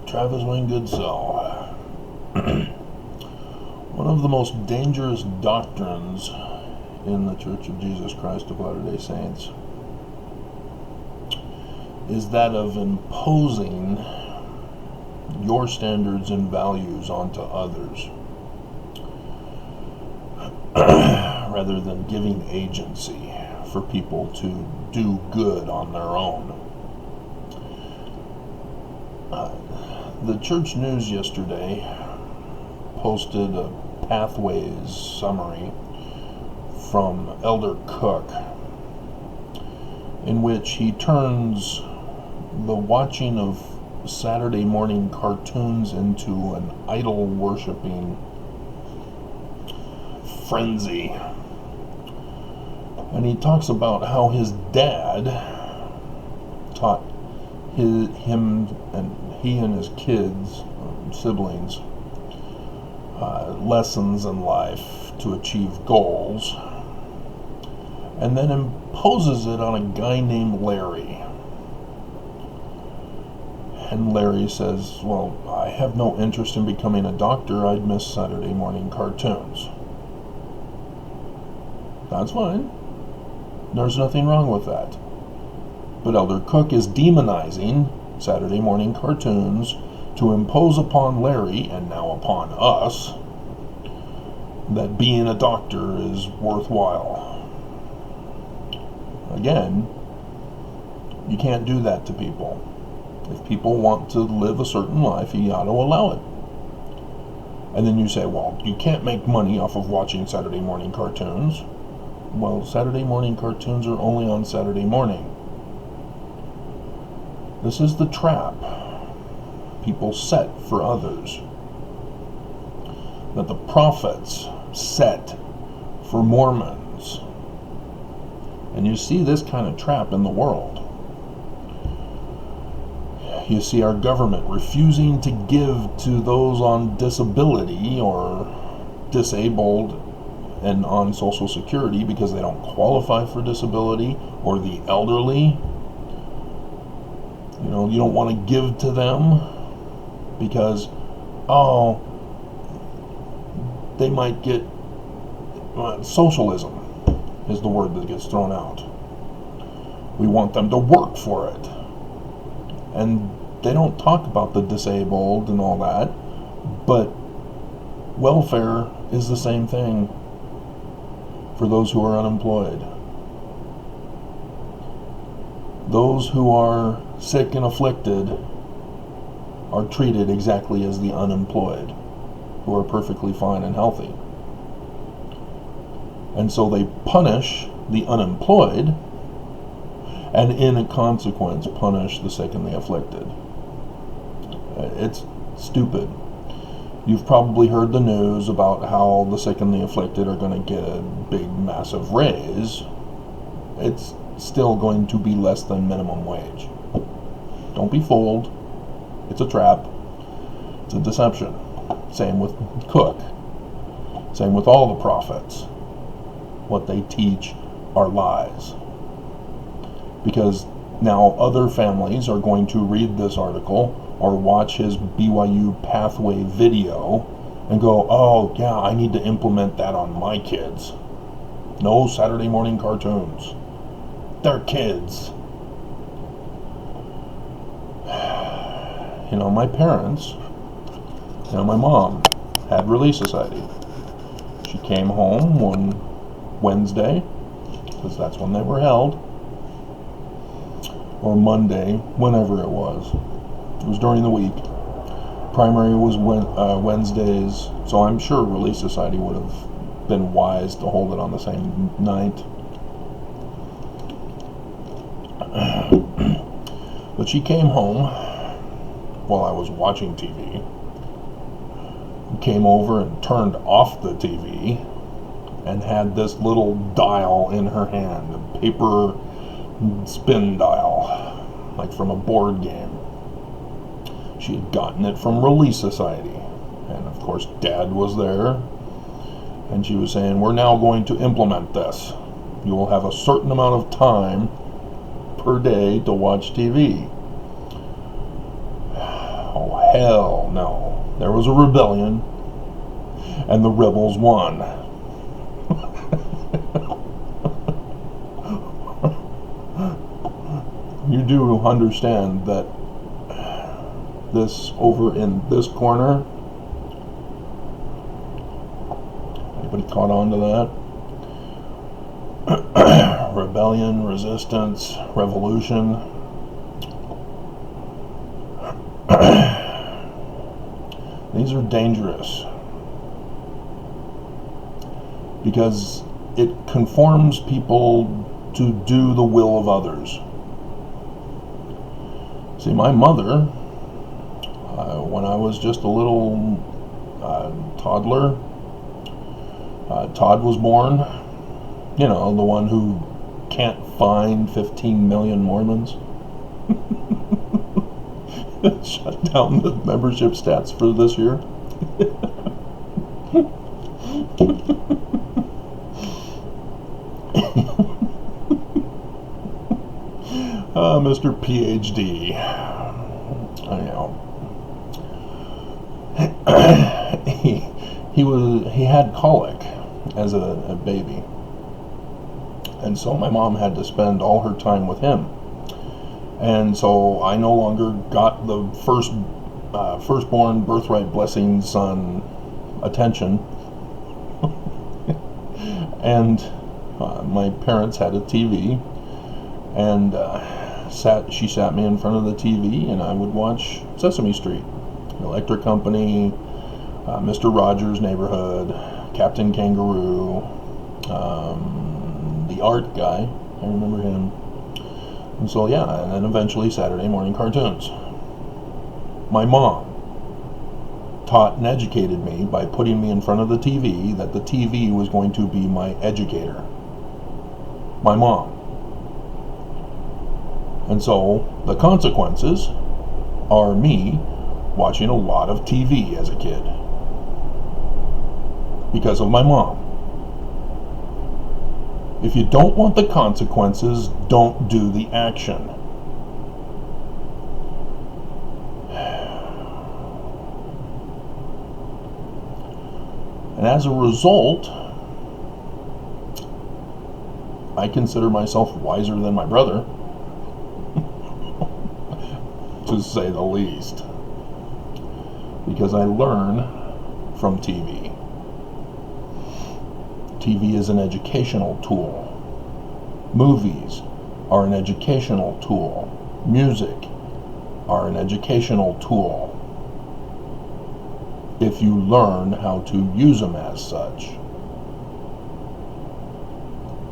Travis Wingate Cell. One of the most dangerous doctrines in the Church of Jesus Christ of Latter-day Saints is that of imposing your standards and values onto others rather than giving agency for people to do good on their own. The church news yesterday posted a Pathways summary from Elder Cook, in which he turns the watching of Saturday morning cartoons into an idol worshiping frenzy. And he talks about how his dad taught he and his kids, siblings, lessons in life to achieve goals, and then imposes it on a guy named Larry. And Larry says, well, I have no interest in becoming a doctor. I'd miss Saturday morning cartoons. That's fine. There's nothing wrong with that. But Elder Cook is demonizing Saturday morning cartoons to impose upon Larry, and now upon us, that being a doctor is worthwhile. Again, you can't do that to people. If people want to live a certain life, you ought to allow it. And then you say, well, you can't make money off of watching Saturday morning cartoons. Well, Saturday morning cartoons are only on Saturday morning. This is the trap people set for others, that the prophets set for Mormons. And you see this kind of trap in the world. You see our government refusing to give to those on disability or disabled and on Social Security because they don't qualify for disability, or the elderly. You know, you don't want to give to them because, they might get, socialism is the word that gets thrown out. We want them to work for it. And they don't talk about the disabled and all that, but welfare is the same thing for those who are unemployed. Those who are sick and afflicted are treated exactly as the unemployed, who are perfectly fine and healthy. And so they punish the unemployed, and in a consequence punish the sick and the afflicted. It's stupid. You've probably heard the news about how the sick and the afflicted are going to get a big, massive raise. It's still going to be less than minimum wage. Don't be fooled. It's a trap. It's a deception. Same with Cook. Same with all the prophets. What they teach are lies. Because now other families are going to read this article or watch his BYU Pathway video and go, oh yeah, I need to implement that on my kids. No Saturday morning cartoons. They're kids. You know, my parents, my mom had Relief Society. She came home one Wednesday, because that's when they were held, or Monday, whenever it was. It was during the week. Primary was Wednesdays, so I'm sure Relief Society would have been wise to hold it on the same night. But she came home while I was watching TV, came over and turned off the TV, and had this little dial in her hand, a paper spin dial, like from a board game. She had gotten it from Relief Society, and of course Dad was there, and she was saying, we're now going to implement this. You will have a certain amount of time per day to watch TV. Oh, hell no. There was a rebellion, and the rebels won. You do understand that this over in this corner, anybody caught on to that? Rebellion, resistance, revolution. These are dangerous because it conforms people to do the will of others. See, my mother, when I was just a little toddler, Todd was born, you know, the one who can't find 15 million Mormons. Shut down the membership stats for this year. Mr. PhD. I know. he had colic as a baby, and so my mom had to spend all her time with him. And so I no longer got the firstborn birthright blessing son attention. And my parents had a TV, and she sat me in front of the TV, and I would watch Sesame Street, Electric Company, Mr. Rogers' Neighborhood, Captain Kangaroo, the art guy, I remember him. And so yeah, and then eventually Saturday morning cartoons. My mom taught and educated me by putting me in front of the TV that the TV was going to be my educator. My mom. And so the consequences are me watching a lot of TV as a kid because of my mom. If you don't want the consequences, don't do the action. And as a result, I consider myself wiser than my brother, to say the least, because I learn from TV. TV is an educational tool. Movies are an educational tool. Music are an educational tool, if you learn how to use them as such.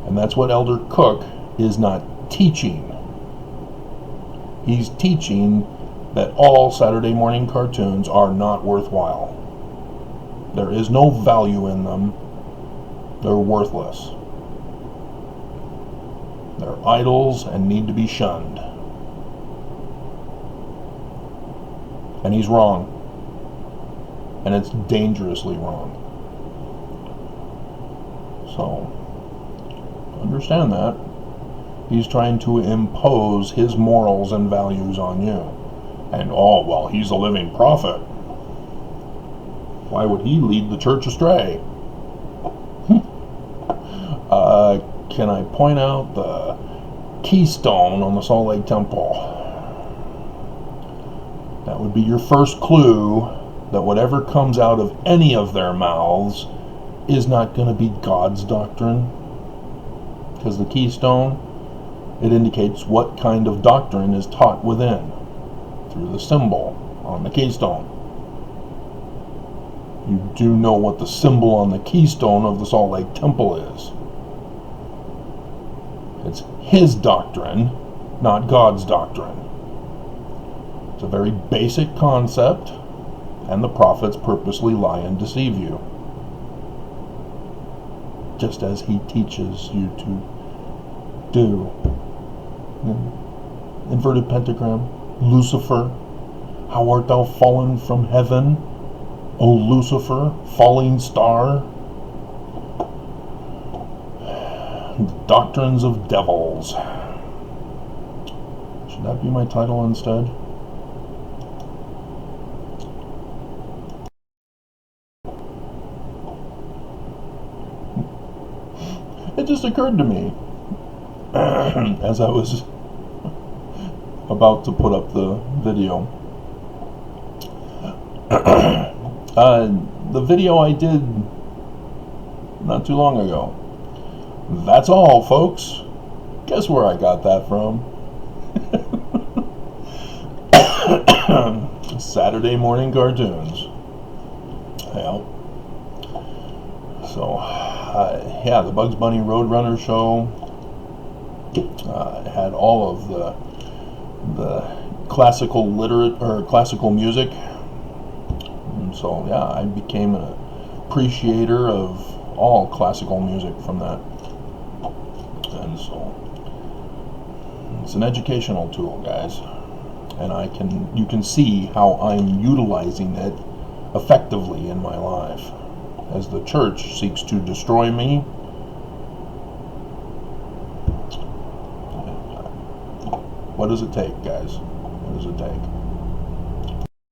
And that's what Elder Cook is not teaching. He's teaching that all Saturday morning cartoons are not worthwhile. There is no value in them. They're worthless. They're idols and need to be shunned. And he's wrong. And it's dangerously wrong. So, understand that. He's trying to impose his morals and values on you. And, oh, well, he's a living prophet. Why would he lead the church astray? Can I point out the keystone on the Salt Lake Temple? That would be your first clue that whatever comes out of any of their mouths is not going to be God's doctrine. Because the keystone, it indicates what kind of doctrine is taught within, through the symbol on the keystone. You do know what the symbol on the keystone of the Salt Lake Temple is. It's his doctrine, not God's doctrine. It's a very basic concept, and the prophets purposely lie and deceive you, just as he teaches you to do. Inverted pentagram, Lucifer, how art thou fallen from heaven, O Lucifer, falling star? Doctrines of devils. Should that be my title instead? It just occurred to me as I was about to put up the video. The video I did not too long ago. That's all, folks. Guess where I got that from? Saturday morning cartoons. Yeah. So, yeah, the Bugs Bunny Roadrunner show had all of the classical classical music. And so, yeah, I became an appreciator of all classical music from that. And so, it's an educational tool, guys. And you can see how I'm utilizing it effectively in my life. As the church seeks to destroy me, what does it take, guys? What does it take?